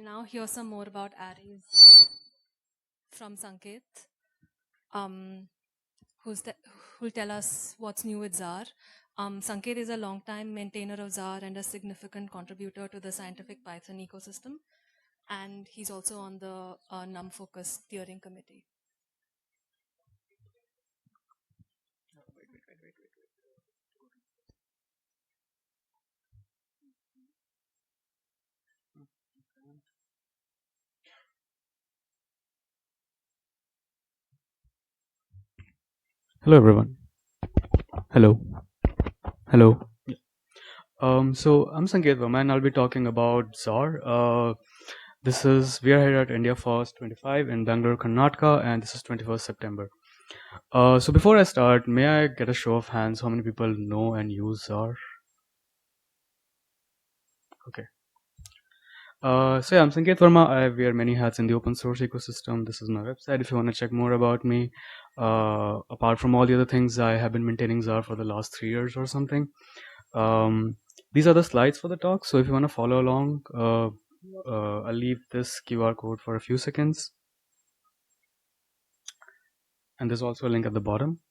now hear some more about arrays from Sanket, who'll tell us what's new with Zarr. Sanket is a long-time maintainer of Zarr and a significant contributor to the scientific Python ecosystem. And he's also on the NumFocus steering committee. Hello everyone. Hello. Hello. So I'm Sanket Verma and I'll be talking about Zarr. We are here at India First 25 in Bangalore, Karnataka, and this is 21st September. So before I start, may I get a show of hands how many people know and use Zarr? Okay. So yeah, I'm Sanket Verma. I wear many hats in the open source ecosystem. This is my website if you want to check more about me. Apart from all the other things, I have been maintaining Zarr for the last 3 years or something. These are the slides for the talk, so if you want to follow along, I'll leave this QR code for a few seconds. And there's also a link at the bottom.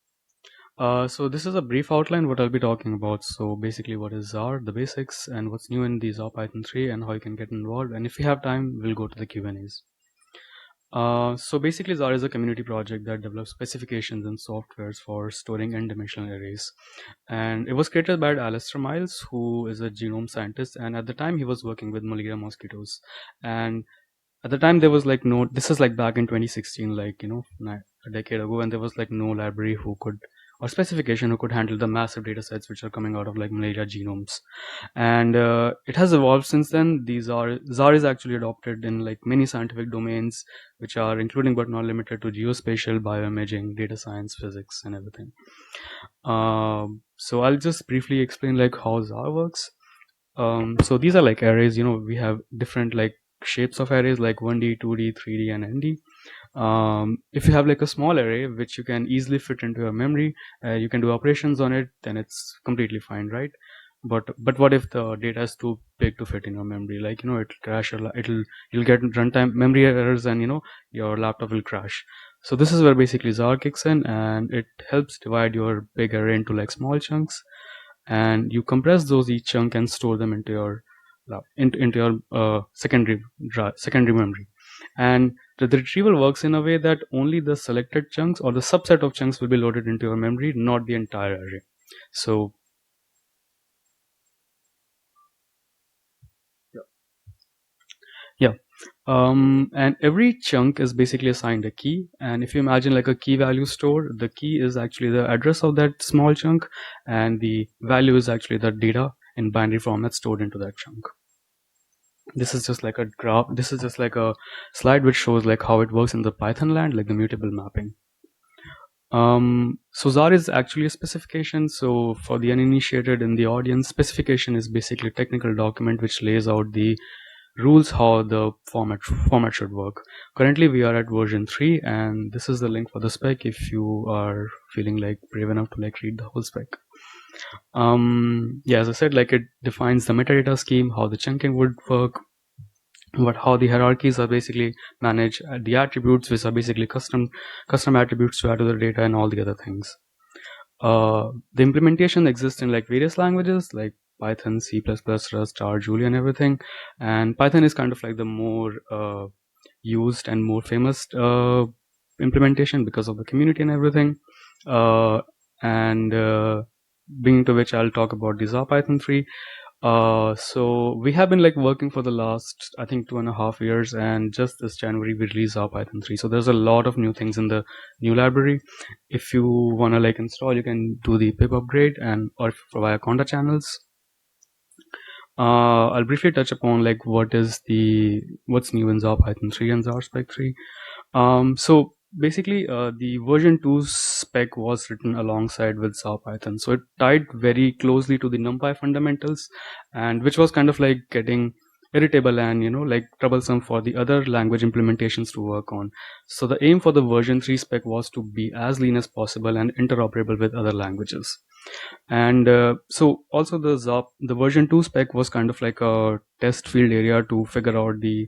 So this is a brief outline what I'll be talking about. So basically what is Zarr, the basics, and what's new in the Zarr Python 3 and how you can get involved. And if we have time, we'll go to the Q&As. So basically Zarr is a community project that develops specifications and softwares for storing n-dimensional arrays. And it was created by Alistair Miles, who is a genome scientist, and at the time he was working with malaria mosquitoes. And at the time there was like no, this is like back in 2016, like, you know, a decade ago, and there was like no library who could, or specification who could handle the massive data sets which are coming out of like malaria genomes. And it has evolved since then. Zarr is actually adopted in like many scientific domains, which are including but not limited to geospatial, bioimaging, data science, physics, and everything. So I'll just briefly explain like how Zarr works. So these are like arrays, you know, we have different like shapes of arrays like 1D, 2D, 3D, and ND. If you have like a small array which you can easily fit into your memory, you can do operations on it, then it's completely fine, right? But what if the data is too big to fit in your memory? Like, you know, it'll crash, you'll get runtime memory errors, and you know, your laptop will crash. So this is where basically Zarr kicks in, and it helps divide your big array into like small chunks, and you compress those each chunk and store them into your secondary memory. And the retrieval works in a way that only the selected chunks or the subset of chunks will be loaded into your memory, not the entire array. So yeah, and every chunk is basically assigned a key. And if you imagine like a key value store, the key is actually the address of that small chunk, and the value is actually the data in binary format stored into that chunk. This is just like a graph. This is just like a slide which shows like how it works in the Python land, like the mutable mapping. So Zarr is actually a specification. So for the uninitiated in the audience, specification is basically a technical document which lays out the rules how the format should work. Currently we are at version 3, and this is the link for the spec if you are feeling like brave enough to like read the whole spec. Yeah, as I said, like it defines the metadata scheme, how the chunking would work, how the hierarchies are basically managed, the attributes which are basically custom attributes to add to the data, and all the other things. The implementation exists in like various languages like Python, C++, Rust, R, Julia, and everything. And Python is kind of like the more used and more famous implementation because of the community and everything. Bringing to which I'll talk about the Zarr Python 3. So we have been like working for the last, I think, 2.5 years, and just this January we released our Python 3. So there's a lot of new things in the new library. If you want to like install, you can do the pip upgrade and or via conda channels. I'll briefly touch upon like what's new in Zarr Python 3 and Zarr Spec 3. So basically the version 2 spec was written alongside with Zarr Python, so it tied very closely to the NumPy fundamentals, and which was kind of like getting irritable and, you know, like troublesome for the other language implementations to work on. So the aim for the version 3 spec was to be as lean as possible and interoperable with other languages. And so also the version 2 spec was kind of like a test field area to figure out the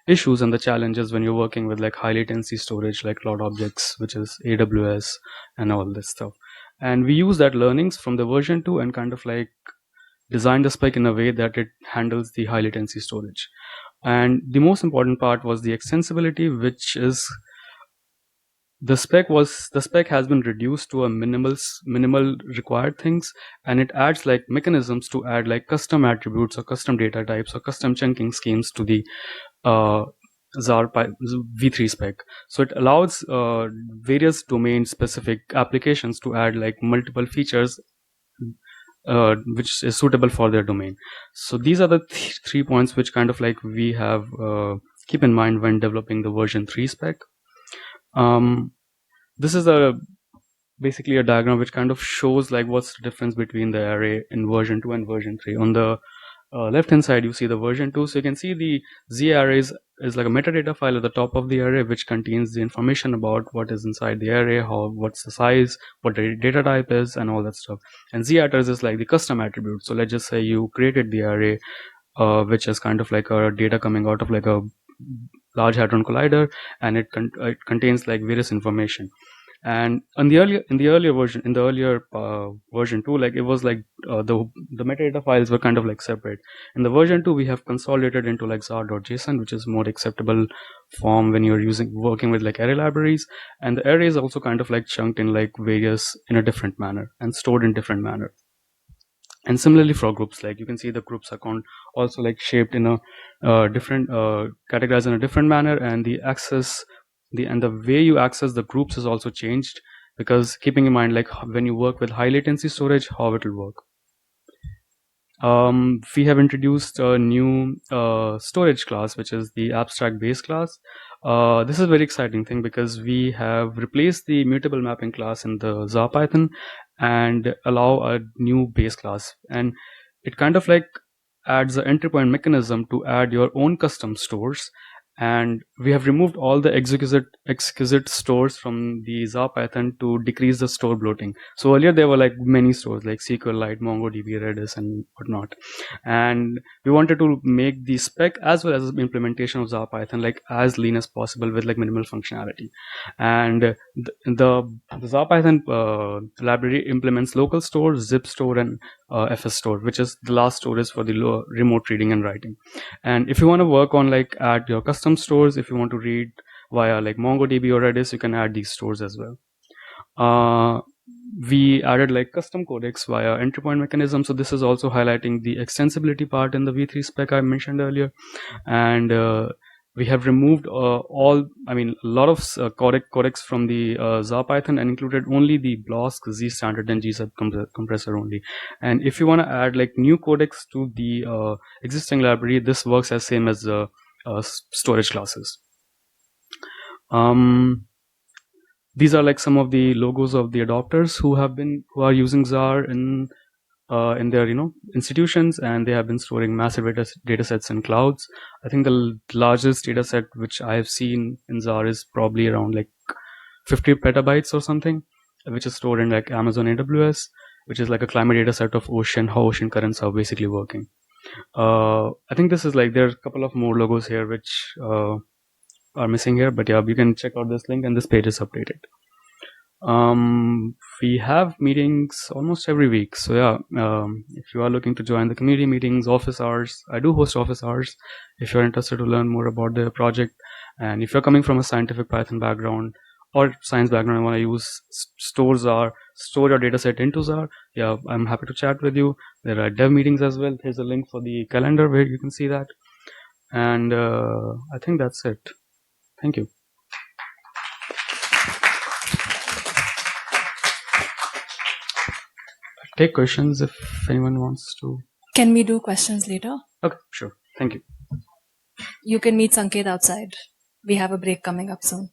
issues and the challenges when you're working with like high latency storage like cloud objects, which is AWS and all this stuff. And we use that learnings from the version 2 and kind of like design the spec in a way that it handles the high latency storage. And the most important part was the extensibility, which is the spec has been reduced to a minimal required things, and it adds like mechanisms to add like custom attributes or custom data types or custom chunking schemes to the Zarr v3 spec. So it allows various domain specific applications to add like multiple features which is suitable for their domain. So these are the 3 points which kind of like we have keep in mind when developing the version 3 spec. This is basically a diagram which kind of shows like what's the difference between the array in version 2 and version 3. On the left hand side you see the version 2, so you can see the Z arrays is like a metadata file at the top of the array which contains the information about what is inside the array, what's the size, what the data type is, and all that stuff. And Z attrs is like the custom attribute. So let's just say you created the array which is kind of like a data coming out of like a large hadron collider, and it contains like various information. And in the earlier version 2, like it was like the metadata files were kind of like separate. In the version 2 we have consolidated into like Zarr.json, which is more acceptable form when you're working with like array libraries. And the array is also kind of like chunked in like various in a different manner and stored in different manner. And similarly for groups, like you can see the groups are also like shaped in a different categorized in a different manner, and the way you access the groups is also changed, because keeping in mind like when you work with high latency storage, how it will work. We have introduced a new storage class, which is the abstract base class. This is a very exciting thing because we have replaced the mutable mapping class in the Zarr Python and allow a new base class, and it kind of like adds an entry point mechanism to add your own custom stores. And we have removed all the exquisite stores from the Zarr Python to decrease the store bloating. So earlier there were like many stores like SQLite, MongoDB, Redis, and whatnot. And we wanted to make the spec as well as the implementation of Zarr Python like as lean as possible with like minimal functionality. And the Zarr Python library implements local store, zip store, and FS store, which is the last storage for the remote reading and writing. And if you want to work on like add your custom stores, if you want to read via like MongoDB or Redis, you can add these stores as well. We added like custom codecs via entry point mechanism. So this is also highlighting the extensibility part in the v3 spec I mentioned earlier. And we have removed a lot of codecs from the Zarr Python and included only the BLOSK, Z standard, and GSub compressor only. And if you want to add like new codecs to the existing library, this works as same as the storage classes. These are like some of the logos of the adopters who are using Zarr in their institutions, and they have been storing massive data sets in clouds. I think the largest data set which I have seen in Zarr is probably around like 50 petabytes or something, which is stored in like Amazon AWS, which is like a climate data set of how ocean currents are basically working. I think this is like, there are a couple of more logos here which are missing here, but yeah, you can check out this link and this page is updated. We have meetings almost every week. So yeah, if you are looking to join the community meetings, office hours, I do host office hours if you're interested to learn more about the project. And if you're coming from a scientific Python background or science background and want to use store your data set into Zarr, yeah, I'm happy to chat with you. There are dev meetings as well. Here's a link for the calendar where you can see that. And I think that's it. Thank you. Take questions if anyone wants to. Can we do questions later? Okay, sure. Thank you. You can meet Sanket outside. We have a break coming up soon.